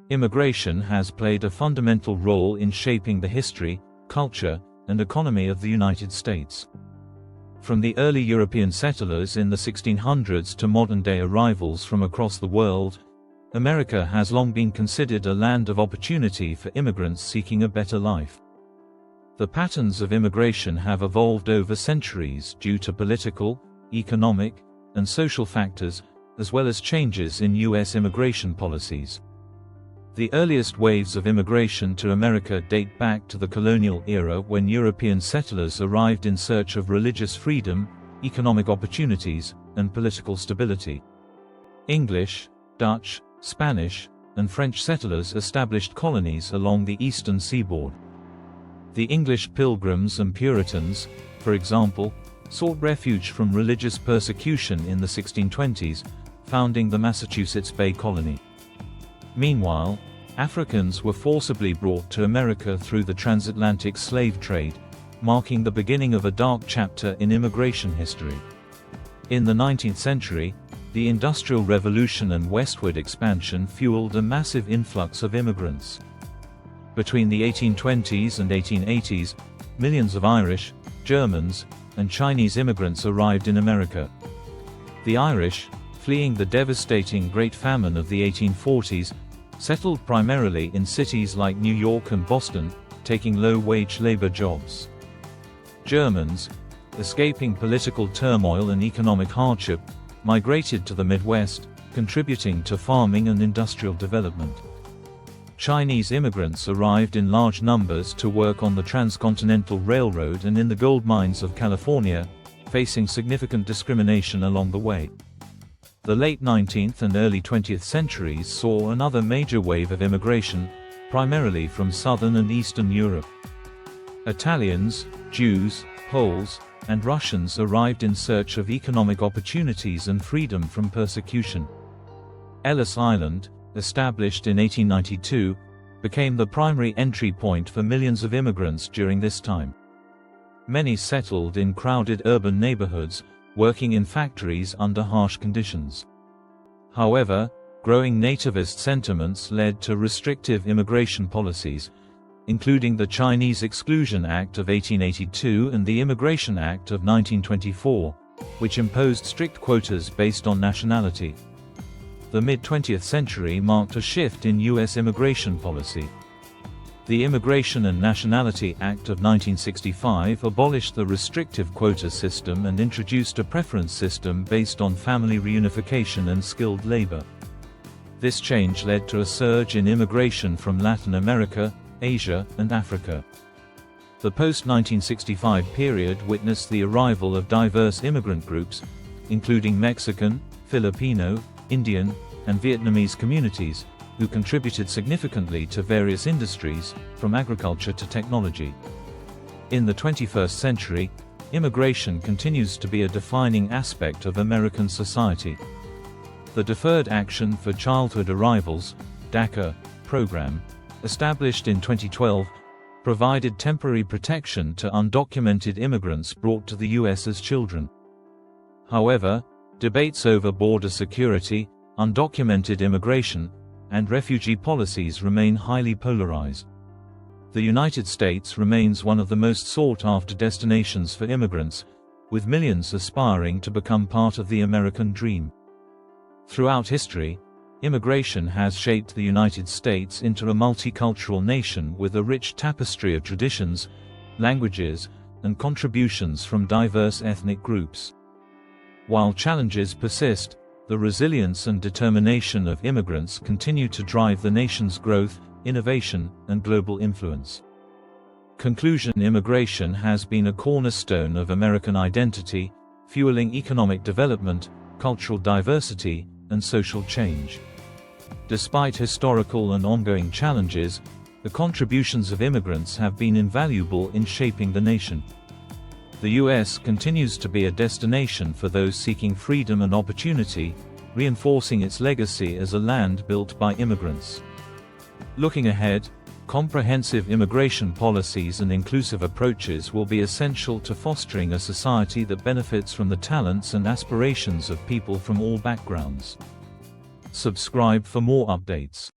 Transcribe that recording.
Immigration has played a fundamental role in shaping the history, culture, and economy of the United States. From the early European settlers in the 1600s to modern-day arrivals from across the world, America has long been considered a land of opportunity for immigrants seeking a better life. The patterns of immigration have evolved over centuries due to political, economic, and social factors, as well as changes in U.S. immigration policies. The earliest waves of immigration to America date back to the colonial era when European settlers arrived in search of religious freedom, economic opportunities, and political stability. English, Dutch, Spanish, and French settlers established colonies along the eastern seaboard. The English Pilgrims and Puritans, for example, sought refuge from religious persecution in the 1620s, founding the Massachusetts Bay Colony. Meanwhile, Africans were forcibly brought to America through the transatlantic slave trade, marking the beginning of a dark chapter in immigration history. In the 19th century, the Industrial Revolution and westward expansion fueled a massive influx of immigrants. Between the 1820s and 1880s, millions of Irish, Germans, and Chinese immigrants arrived in America. The Irish, fleeing the devastating Great Famine of the 1840s, settled primarily in cities like New York and Boston, taking low-wage labor jobs. Germans, escaping political turmoil and economic hardship, migrated to the Midwest, contributing to farming and industrial development. Chinese immigrants arrived in large numbers to work on the Transcontinental Railroad and in the gold mines of California, facing significant discrimination along the way. The late 19th and early 20th centuries saw another major wave of immigration, primarily from southern and eastern Europe. Italians, Jews, Poles, and Russians arrived in search of economic opportunities and freedom from persecution. Ellis Island, established in 1892, became the primary entry point for millions of immigrants during this time. Many settled in crowded urban neighborhoods, working in factories under harsh conditions. However, growing nativist sentiments led to restrictive immigration policies, including the Chinese Exclusion Act of 1882 and the Immigration Act of 1924, which imposed strict quotas based on nationality. The mid-20th century marked a shift in U.S. immigration policy. The Immigration and Nationality Act of 1965 abolished the restrictive quota system and introduced a preference system based on family reunification and skilled labor. This change led to a surge in immigration from Latin America, Asia, and Africa. The post-1965 period witnessed the arrival of diverse immigrant groups, including Mexican, Filipino, Indian, and Vietnamese communities, who contributed significantly to various industries, from agriculture to technology. In the 21st century, immigration continues to be a defining aspect of American society. The Deferred Action for Childhood Arrivals (DACA) program, established in 2012, provided temporary protection to undocumented immigrants brought to the U.S. as children. However, debates over border security, undocumented immigration, and refugee policies remain highly polarized. The United States remains one of the most sought-after destinations for immigrants, with millions aspiring to become part of the American dream. Throughout history, immigration has shaped the United States into a multicultural nation with a rich tapestry of traditions, languages, and contributions from diverse ethnic groups. While challenges persist, the resilience and determination of immigrants continue to drive the nation's growth, innovation, and global influence. Conclusion: immigration has been a cornerstone of American identity, fueling economic development, cultural diversity, and social change. Despite historical and ongoing challenges, the contributions of immigrants have been invaluable in shaping the nation. The U.S. continues to be a destination for those seeking freedom and opportunity, reinforcing its legacy as a land built by immigrants. Looking ahead, comprehensive immigration policies and inclusive approaches will be essential to fostering a society that benefits from the talents and aspirations of people from all backgrounds. Subscribe for more updates.